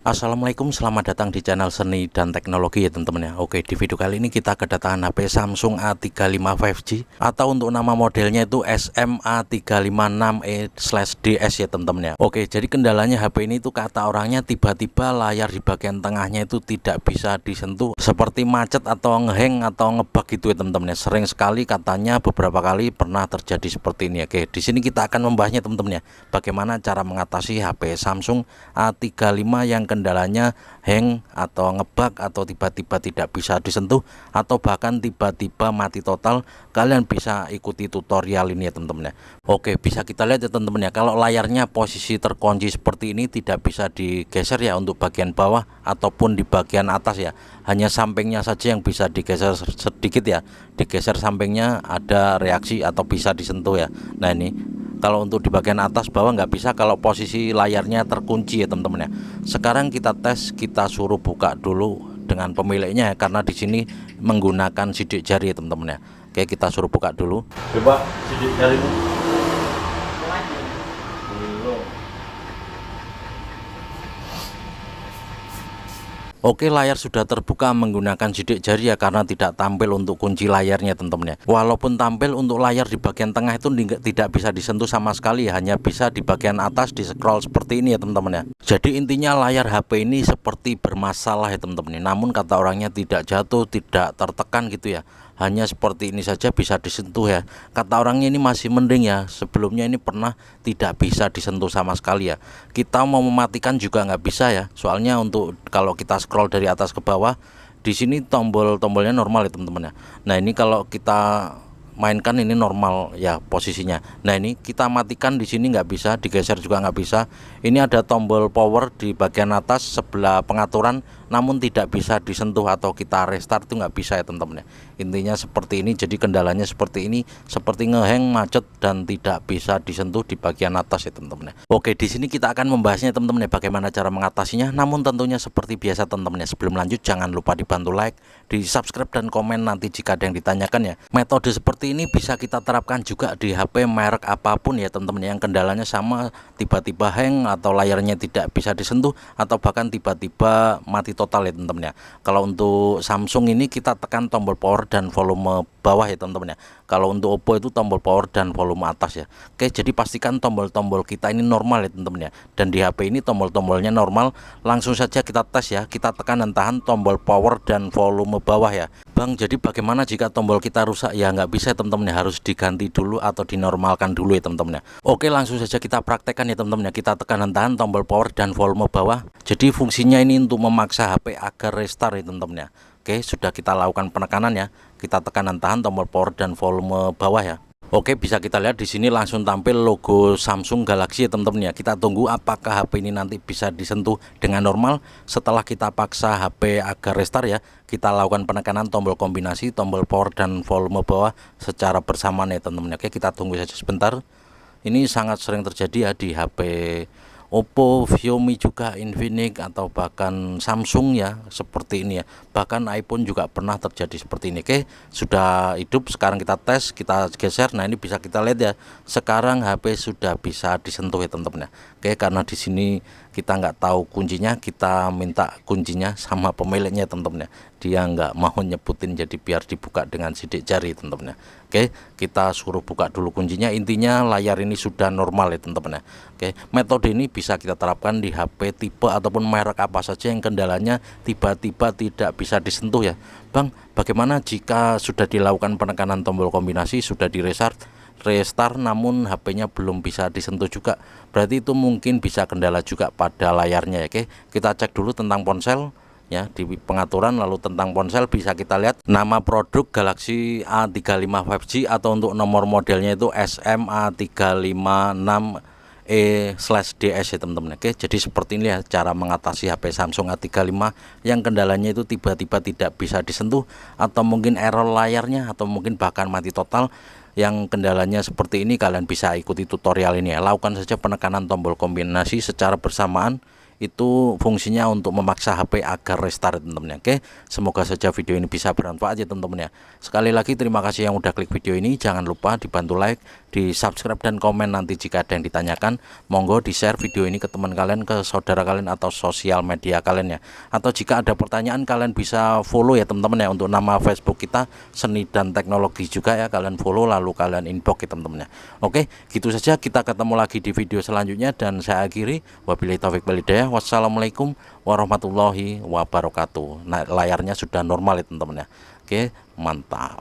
Assalamualaikum, selamat datang di channel Seni dan Teknologi ya teman-teman ya. Oke, di video kali ini kita kedatangan HP Samsung A35 5G atau untuk nama modelnya itu SMA356E/DS ya teman-teman ya. Oke, jadi kendalanya HP ini itu kata orangnya tiba-tiba layar di bagian tengahnya itu tidak bisa disentuh, seperti macet atau ngeheng atau ngebug gitu ya teman-teman ya. Sering sekali katanya, beberapa kali pernah terjadi seperti ini. Oke, di sini kita akan membahasnya teman-teman ya. Bagaimana cara mengatasi HP Samsung A35 yang kendalanya hang atau ngebug atau tiba-tiba tidak bisa disentuh atau bahkan tiba-tiba mati total. Kalian bisa ikuti tutorial ini ya teman-teman ya. Oke, bisa kita lihat ya teman-teman ya, kalau layarnya posisi terkunci seperti ini tidak bisa digeser ya untuk bagian bawah ataupun di bagian atas ya, hanya sampingnya saja yang bisa digeser sedikit ya, digeser sampingnya ada reaksi atau bisa disentuh ya. Nah ini kalau untuk di bagian atas bawah nggak bisa kalau posisi layarnya terkunci ya teman-teman ya. Sekarang kita tes, kita suruh buka dulu dengan pemiliknya ya, karena di sini menggunakan sidik jari ya teman-teman ya. Oke, kita suruh buka dulu. Coba sidik jari. Oke, layar sudah terbuka menggunakan sidik jari ya, karena tidak tampil untuk kunci layarnya teman-teman ya. Walaupun tampil untuk layar di bagian tengah itu tidak bisa disentuh sama sekali, hanya bisa di bagian atas di scroll seperti ini ya teman-teman ya. Jadi intinya layar HP ini seperti bermasalah ya teman-teman ya. Namun kata orangnya tidak jatuh, tidak tertekan gitu ya, hanya seperti ini saja bisa disentuh ya. Kata orangnya ini masih mending ya, sebelumnya ini pernah tidak bisa disentuh sama sekali ya. Kita mau mematikan juga nggak bisa ya, soalnya untuk kalau kita scroll dari atas ke bawah di sini tombol-tombolnya normal ya teman-teman ya. Nah ini kalau kita mainkan ini normal ya posisinya. Nah ini kita matikan di sini nggak bisa, digeser juga nggak bisa. Ini ada tombol power di bagian atas sebelah pengaturan, namun tidak bisa disentuh atau kita restart itu nggak bisa ya teman-teman ya. Intinya seperti ini, jadi kendalanya seperti ini, seperti ngeheng, macet dan tidak bisa disentuh di bagian atas ya teman-teman ya. Oke, di sini kita akan membahasnya teman-teman ya, bagaimana cara mengatasinya. Namun tentunya seperti biasa teman-teman ya, sebelum lanjut jangan lupa dibantu like, di subscribe dan komen nanti jika ada yang ditanyakan ya. Metode seperti ini bisa kita terapkan juga di HP merek apapun ya teman-teman, yang kendalanya sama, tiba-tiba hang atau layarnya tidak bisa disentuh atau bahkan tiba-tiba mati total ya teman-teman ya. Kalau untuk Samsung ini kita tekan tombol power dan volume bawah ya teman-teman ya. Kalau untuk Oppo itu tombol power dan volume atas ya. Oke, jadi pastikan tombol-tombol kita ini normal ya teman-teman ya. Dan di HP ini tombol-tombolnya normal. Langsung saja kita tes ya, kita tekan dan tahan tombol power dan volume bawah ya. Bang, jadi bagaimana jika tombol kita rusak? Ya nggak bisa teman-teman ya, harus diganti dulu atau dinormalkan dulu ya teman-teman ya. Oke, langsung saja kita praktekkan ya teman-teman ya. Kita tekan dan tahan tombol power dan volume bawah. Jadi fungsinya ini untuk memaksa HP agar restart ya teman-teman ya. Oke, sudah kita lakukan penekanan ya. Kita tekan dan tahan tombol power dan volume bawah ya. Oke, bisa kita lihat di sini langsung tampil logo Samsung Galaxy ya teman-teman ya. Kita tunggu apakah HP ini nanti bisa disentuh dengan normal. Setelah kita paksa HP agar restart ya, kita lakukan penekanan tombol kombinasi, tombol power dan volume bawah secara bersamaan ya teman-teman. Oke, kita tunggu saja sebentar. Ini sangat sering terjadi ya di HP Oppo, Xiaomi juga, Infinix atau bahkan Samsung ya, seperti ini ya. Bahkan iPhone juga pernah terjadi seperti ini. Oke, sudah hidup. Sekarang kita tes, kita geser. Nah ini bisa kita lihat ya, sekarang HP sudah bisa disentuh ya teman-teman ya. Oke, karena di sini kita nggak tahu kuncinya, kita minta kuncinya sama pemiliknya teman-teman ya. Dia nggak mau nyebutin, jadi biar dibuka dengan sidik jari teman-teman ya. Oke, kita suruh buka dulu kuncinya. Intinya layar ini sudah normal ya teman-teman ya. Oke, metode ini bisa kita terapkan di HP tipe ataupun merek apa saja yang kendalanya tiba-tiba tidak bisa disentuh ya. Bang, bagaimana jika sudah dilakukan penekanan tombol kombinasi, sudah di restart namun HP-nya belum bisa disentuh juga? Berarti itu mungkin bisa kendala juga pada layarnya ya. Oke, kita cek dulu tentang ponsel ya, di pengaturan. Lalu tentang ponsel bisa kita lihat nama produk Galaxy A35 5G atau untuk nomor modelnya itu SMA356E/DS ya teman-teman. Oke, jadi seperti ini ya cara mengatasi HP Samsung A35 yang kendalanya itu tiba-tiba tidak bisa disentuh atau mungkin error layarnya atau mungkin bahkan mati total. Yang kendalanya seperti ini, kalian bisa ikuti tutorial ini ya. Lakukan saja penekanan tombol kombinasi secara bersamaan. itu fungsinya untuk memaksa HP agar restart teman-teman ya. Oke, semoga saja video ini bisa bermanfaat ya teman-teman ya. Sekali lagi terima kasih yang udah klik video ini, jangan lupa dibantu like, di subscribe dan komen. Nanti jika ada yang ditanyakan monggo di share video ini ke teman kalian, ke saudara kalian atau sosial media kalian ya. Atau jika ada pertanyaan kalian bisa follow ya teman-teman ya, untuk nama Facebook kita Seni dan Teknologi juga ya, kalian follow lalu kalian inbox ya teman-teman ya. Oke, gitu saja, kita ketemu lagi di video selanjutnya dan saya akhiri wabillahi taufik wal hidayah. Wassalamualaikum warahmatullahi wabarakatuh. Nah, layarnya sudah normal ya teman-teman ya. Oke, mantap.